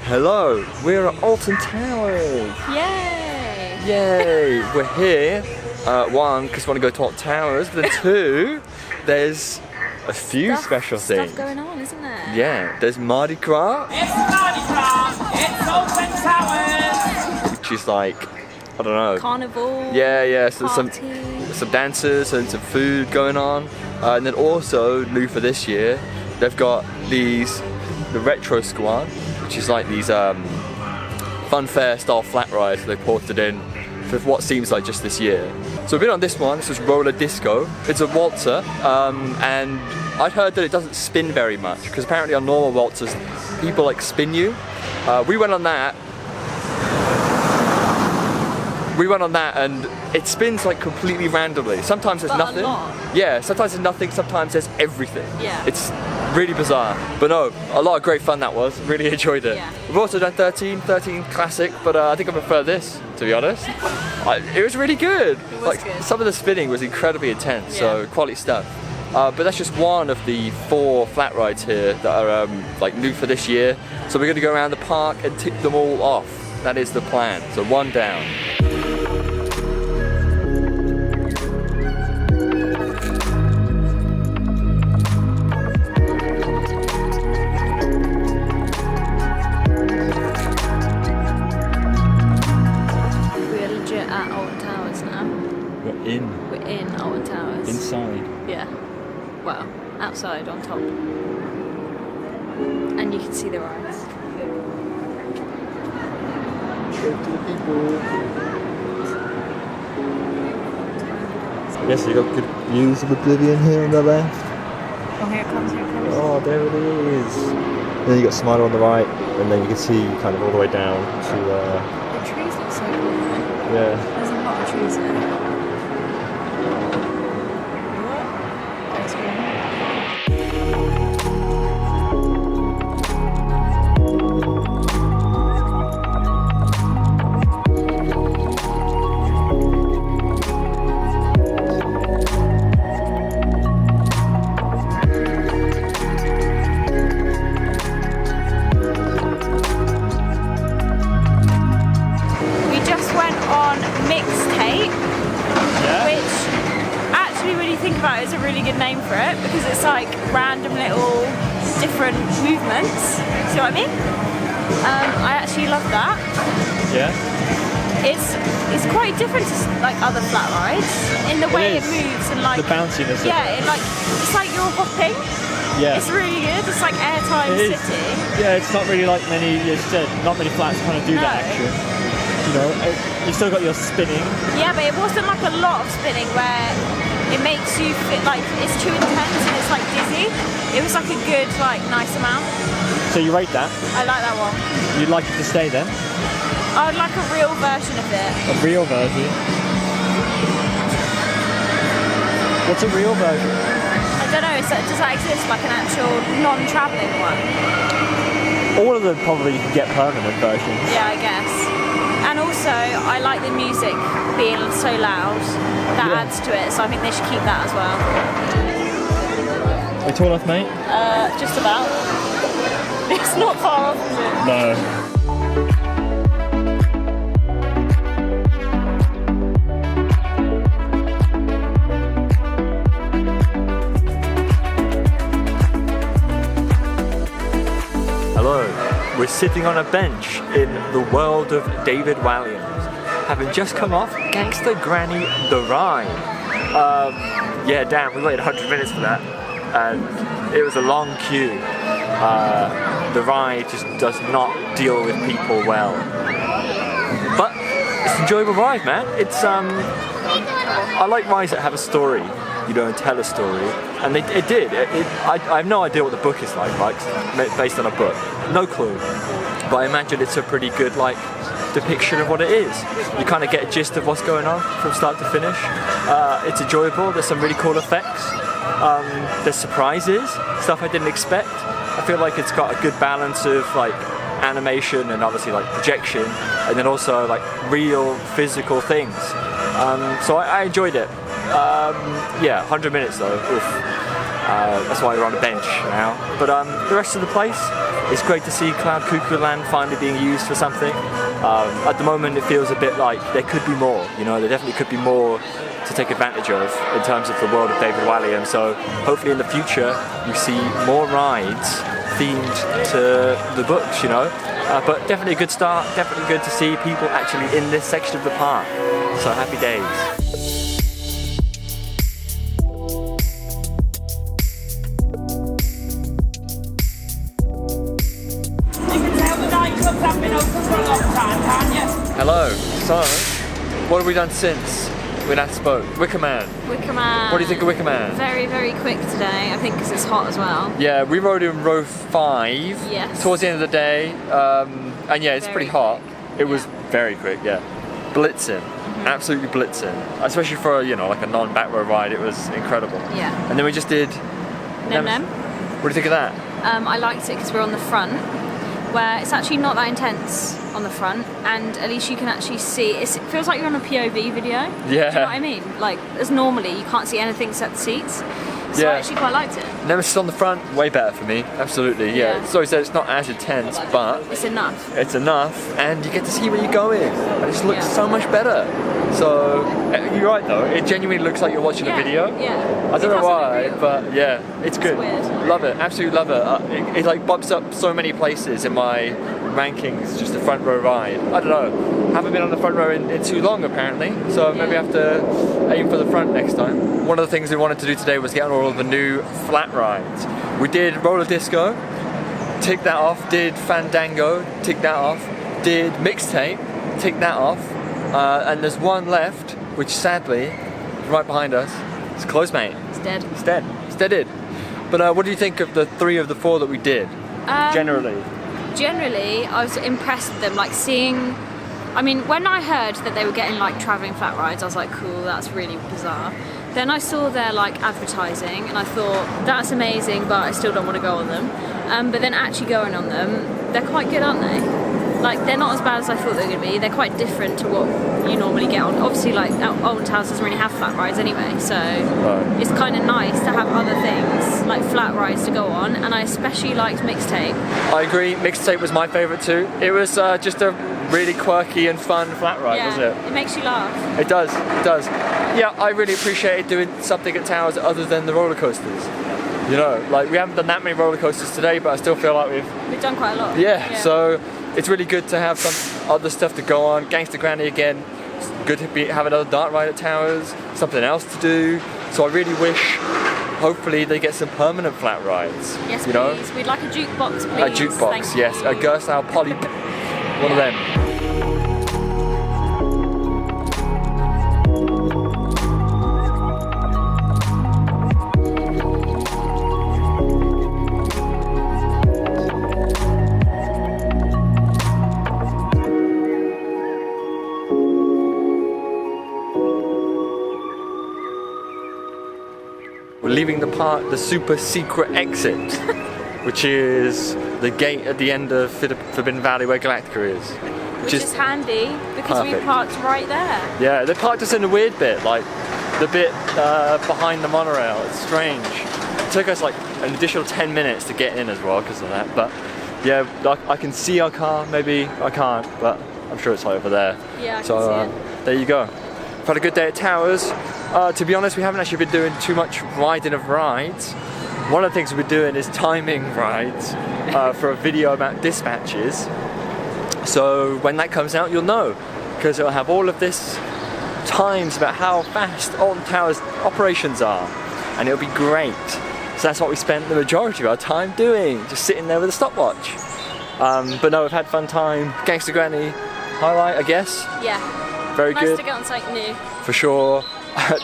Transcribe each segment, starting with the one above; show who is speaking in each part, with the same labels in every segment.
Speaker 1: Hello, we're at Alton Towers.
Speaker 2: Yay!
Speaker 1: Yay! We're here, one, because we want to go to Alton Towers, but then two, there's a few special things.
Speaker 2: Stuff going on, isn't there?
Speaker 1: Yeah, there's Mardi Gras.
Speaker 3: It's Mardi Gras! It's Alton Towers!
Speaker 1: Which is like, I don't know.
Speaker 2: Carnival.
Speaker 1: Yeah, so
Speaker 2: party.
Speaker 1: some dancers and some food going on. And then also, new for this year, they've got the Retro Squad, which is like these fun fair style flat rides they ported in for what seems like just this year. So we've been on this one. This is roller disco. It's a waltzer, and I'd heard that it doesn't spin very much because apparently on normal waltzers people like spin you. We went on that and it spins like completely randomly. Sometimes there's nothing.
Speaker 2: A lot.
Speaker 1: Yeah, sometimes there's nothing, sometimes there's everything.
Speaker 2: Yeah.
Speaker 1: It's really bizarre. But no, a lot of great fun that was. Really enjoyed it.
Speaker 2: Yeah.
Speaker 1: We've also done 13 Classic, but I think I prefer this, to be honest. It was really good.
Speaker 2: It was good.
Speaker 1: Some of the spinning was incredibly intense,
Speaker 2: Yeah.
Speaker 1: so quality stuff. But that's just one of the 4 flat rides here that are like new for this year. So we're going to go around the park and tick them all off. That is the plan. So one down.
Speaker 2: At Alton Towers now.
Speaker 1: We're
Speaker 2: in Alton Towers.
Speaker 1: inside.
Speaker 2: Yeah. Well, outside on top. And you can see the rides.
Speaker 1: Yes, you got good views of Oblivion here on the left.
Speaker 2: Oh, here it comes, here it comes.
Speaker 1: Oh, there it is. And then you got Smile on the right, and then you can see kind of all the way down to.
Speaker 2: The trees look so cool.
Speaker 1: Yeah.
Speaker 2: There's a lot of trees here. That's it's a really good name for it because it's like random little different movements. See what I mean? I actually love that.
Speaker 1: Yeah.
Speaker 2: It's quite different to like other flat rides in the way it moves and like
Speaker 1: the bounciness.
Speaker 2: Yeah, it's like you're hopping.
Speaker 1: Yeah.
Speaker 2: It's really good. It's like airtime city.
Speaker 1: Yeah, it's not really like many. Not many flats kind of do that action. You know, you still got your spinning.
Speaker 2: Yeah, but it wasn't like a lot of spinning where it makes you feel like it's too intense and it's like dizzy. It was like a good, like nice amount.
Speaker 1: So you rate that?
Speaker 2: I like that one.
Speaker 1: You'd like it to stay then?
Speaker 2: I would like a real version of it.
Speaker 1: A real version? What's a real version?
Speaker 2: I don't know, does that exist, like an actual non-travelling one?
Speaker 1: All of them probably get permanent versions.
Speaker 2: Yeah, I guess. And also, I like the music being so loud. That adds to it, so I think they should keep that as well.
Speaker 1: Are you tall enough, mate?
Speaker 2: Just about. It's not far off, is it?
Speaker 1: No. Hello, we're sitting on a bench in the world of David Walliams, having just come off Gangsta Granny the ride. Yeah, damn, we waited 100 minutes for that, and it was a long queue. The ride just does not deal with people well, but it's an enjoyable ride, man. It's I like rides that have a story, you know, and tell a story, and it did. I have no idea what the book is like based on a book, no clue. But I imagine it's a pretty good depiction of what it is. You kind of get a gist of what's going on from start to finish. It's enjoyable. There's some really cool effects. There's surprises, stuff I didn't expect. I feel like it's got a good balance of animation and obviously projection, and then also real physical things. So I enjoyed it. Yeah, 100 minutes though. Oof. That's why we're on a bench now. But the rest of the place, It's great to see Cloud Cuckoo Land finally being used for something. At the moment, it feels a bit like there could be more. You know, there definitely could be more to take advantage of in terms of the world of David Walliam. So hopefully in the future you see more rides themed to the books, you know. But definitely a good start, definitely good to see people actually in this section of the park. So happy days. Hello. So, what have we done since we last spoke? Wicker Man.
Speaker 2: Wicker Man.
Speaker 1: What do you think of Wicker Man?
Speaker 2: Very, very quick today, I think because it's hot as well.
Speaker 1: Yeah, we rode in row 5
Speaker 2: Yes.
Speaker 1: towards the end of the day, and yeah, it's pretty hot. It was very quick, yeah. Blitzing, absolutely blitzing. Especially for, you know, like a non-back row ride, it was incredible.
Speaker 2: Yeah.
Speaker 1: And then we just did...
Speaker 2: Nem.
Speaker 1: What do you think of that?
Speaker 2: I liked it because we're on the front, where it's actually not that intense on the front, and at least you can actually see, it feels like you're on a POV video.
Speaker 1: Yeah.
Speaker 2: Do you know what I mean? Like, as normally, you can't see anything except the seats. So
Speaker 1: Yeah.
Speaker 2: I actually quite liked it.
Speaker 1: Nemesis on the front, way better for me, absolutely, yeah.
Speaker 2: Yeah.
Speaker 1: So he said it's not as intense, but
Speaker 2: It's enough.
Speaker 1: it's enough, and you get to see where you're going, and it just looks
Speaker 2: Yeah.
Speaker 1: so much better. So, you're right though, it genuinely looks like you're watching a video.
Speaker 2: Yeah.
Speaker 1: I don't know
Speaker 2: It doesn't
Speaker 1: why,
Speaker 2: look real.
Speaker 1: but yeah, it's good.
Speaker 2: weird.
Speaker 1: Love it, absolutely love it. It like bumps up so many places in my rankings, just the front row ride. I don't know, haven't been on the front row in too long apparently, so maybe I have to aim for the front next time. One of the things we wanted to do today was get on all of the new flat rides. We did roller disco, tick that off, did Fandango, tick that off, did mixtape, tick that off, and there's one left, which sadly, is right behind us, it's closed, mate.
Speaker 2: It's dead.
Speaker 1: It's dead. It's deaded. But what do you think of the 3 of the 4 that we did, generally?
Speaker 2: Generally, I was impressed with them, like seeing, I mean, when I heard that they were getting like travelling flat rides, I was like, cool, that's really bizarre. Then I saw their like advertising and I thought, that's amazing, but I still don't want to go on them. But then actually going on them, they're quite good, aren't they? Like, they're not as bad as I thought they were going to be. They're quite different to what you normally get on. Obviously, like, Alton Towers doesn't really have flat rides anyway, so it's kind of nice to have other things, like flat rides to go on, and I especially liked mixtape.
Speaker 1: I agree, mixtape was my favourite too. It was just a really quirky and fun flat ride, wasn't it?
Speaker 2: It makes you laugh.
Speaker 1: It does, it does. Yeah, I really appreciated doing something at Towers other than the roller coasters. You know, like we haven't done that many roller coasters today, but I still feel like
Speaker 2: We've done quite a lot.
Speaker 1: Yeah, so it's really good to have some other stuff to go on. Gangsta Granny again, it's good to have another dart ride at Towers, something else to do. So I really wish, hopefully they get some permanent flat rides.
Speaker 2: Yes,
Speaker 1: you
Speaker 2: please.
Speaker 1: know?
Speaker 2: We'd like a jukebox, please.
Speaker 1: A jukebox,
Speaker 2: Thank
Speaker 1: yes.
Speaker 2: you.
Speaker 1: A Gerstyle Poly, one of them. We're leaving the park, the super secret exit, which is the gate at the end of Forbidden Valley where Galactica is.
Speaker 2: Which is handy because we
Speaker 1: perfect.
Speaker 2: parked right there.
Speaker 1: Yeah, they parked us in a weird bit, like the bit behind the monorail. It's strange. It took us like an additional 10 minutes to get in as well because of that. But yeah, I can see our car, maybe I can't, but I'm sure it's like over there.
Speaker 2: Yeah, I
Speaker 1: so
Speaker 2: can see it.
Speaker 1: there you go. We've had a good day at Towers. To be honest, we haven't actually been doing too much riding of rides. One of the things we've been doing is timing rides for a video about dispatches. So when that comes out, you'll know, because it'll have all of this times about how fast Alton Towers operations are, and it'll be great. So that's what we spent the majority of our time doing, just sitting there with a stopwatch. But no, we've had fun time. Gangsta Granny highlight, I guess.
Speaker 2: Yeah.
Speaker 1: Very
Speaker 2: nice
Speaker 1: good.
Speaker 2: to get on something new.
Speaker 1: For sure.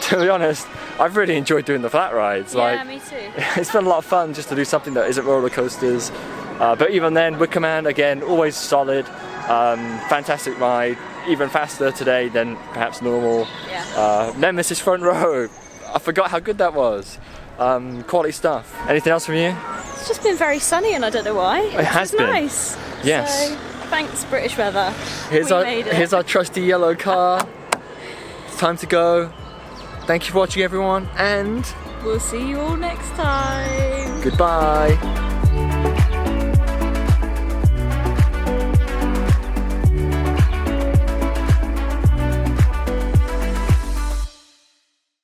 Speaker 1: To be honest, I've really enjoyed doing the flat rides.
Speaker 2: Yeah, me too.
Speaker 1: It's been a lot of fun just to do something that isn't roller coasters. But even then, Wicker Man, again, always solid. Fantastic ride. Even faster today than perhaps normal.
Speaker 2: Yeah.
Speaker 1: Nemesis front row. I forgot how good that was. Quality stuff. Anything else from you?
Speaker 2: It's just been very sunny and I don't know why.
Speaker 1: It has
Speaker 2: It's
Speaker 1: been.
Speaker 2: nice.
Speaker 1: Yes.
Speaker 2: So, thanks, British weather.
Speaker 1: Here's
Speaker 2: We made it.
Speaker 1: our trusty yellow car. It's time to go. Thank you for watching, everyone, and
Speaker 2: We'll see you all next time.
Speaker 1: goodbye.